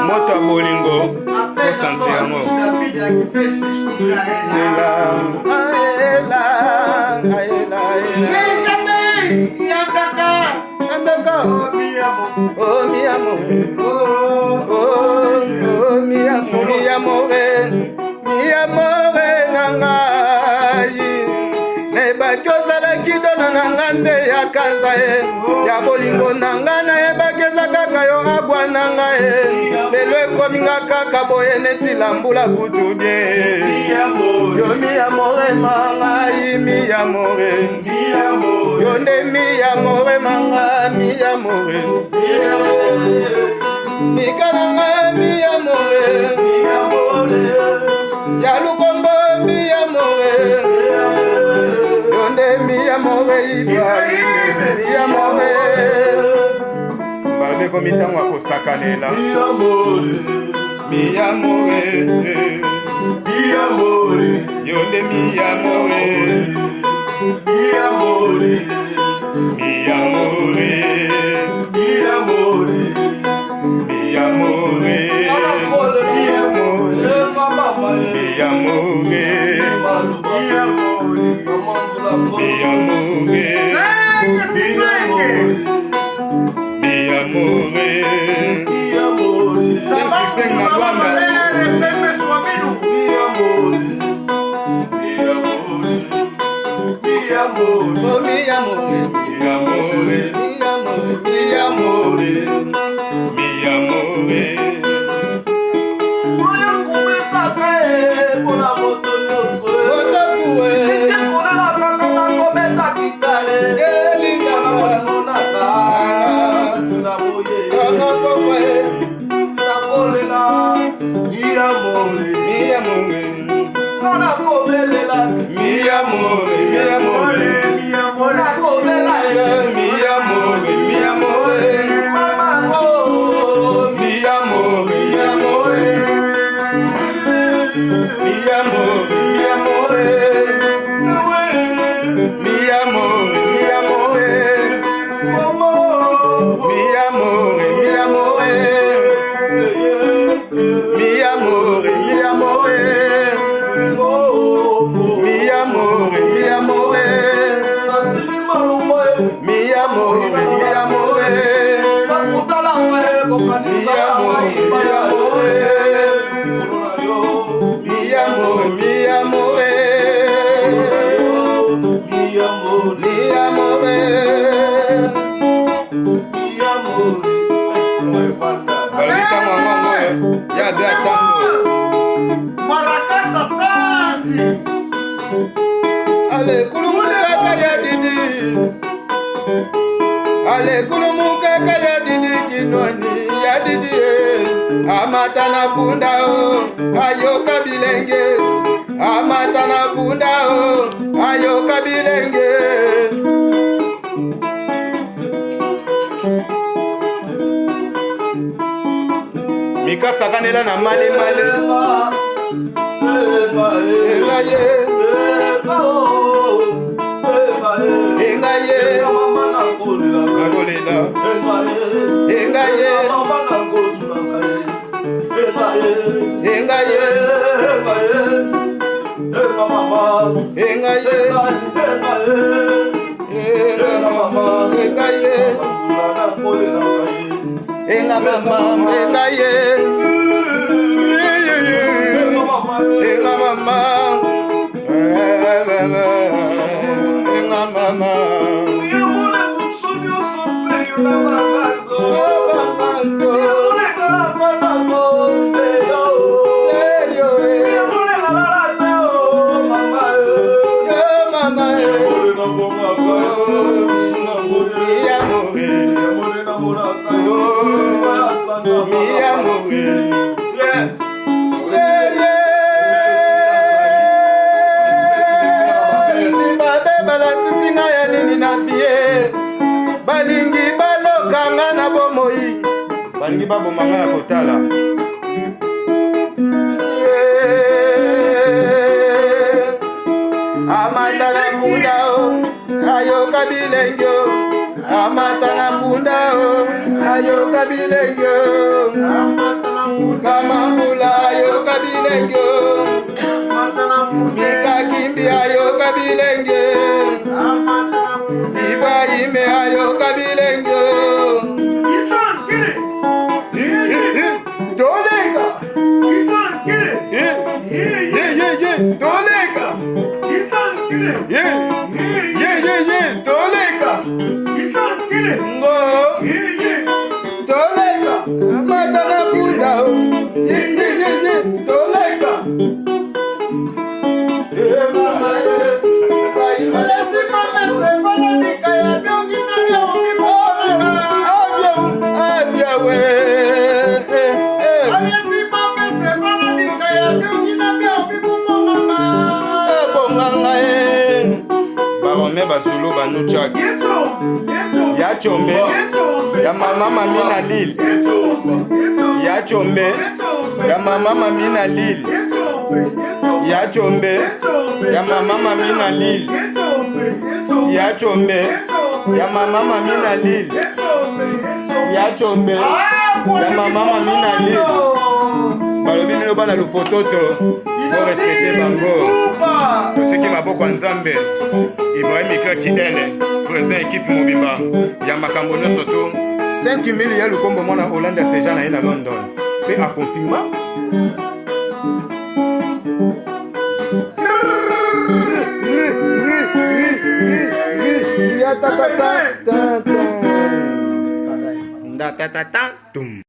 Moto bolingo kosanti yango nande ya kanza ya bolingo nanga na yebakeza kaka yo abwa nanga lelo ekominga kaka boye neti lambula kutu bien yo mi amore manga mi amore yo nde mi amore manga mi amore mikananga mi amore ya lukombo mi amore mi amore Ibrahim mi amore mbalbe ko mitango akosakanela mi amore yonde mi amore mi amore mi amore mi amore mi amore mi amore Amatana bunda o ayoka bilenge amatana bunda o ayoka bilenge mikasa kanela na male male balingi babomanga ya kotala amata na mbunda ayoka bilenge amata na mbunda yoka bilenge Kamambula yoka bilenge Mikakimbia yoka bilenge Ibrahime yoka bilenge Tolega Tolega Tolega Ngo Tolega Matana bunda Tolega Barome basulu banuchak Ya chombe Ya mama mamina lil Ya chombe Ya mama mamina lil Ya chombe Ya mama mamina lil Ya chombe Ya mama mamina lil Ya chombe Ya mama mamina lil Balobi lelo bana lufototo Pour respecter bango Totiki maboko nzambe Ibrahim Ikra Kiene Président équipe Mobimba Ya makambo nyonso to 5 000 ya lukombo mwana Hollande seja na ye na London Pe a confirma Ya ta ta ta ta ta ta ta ta ta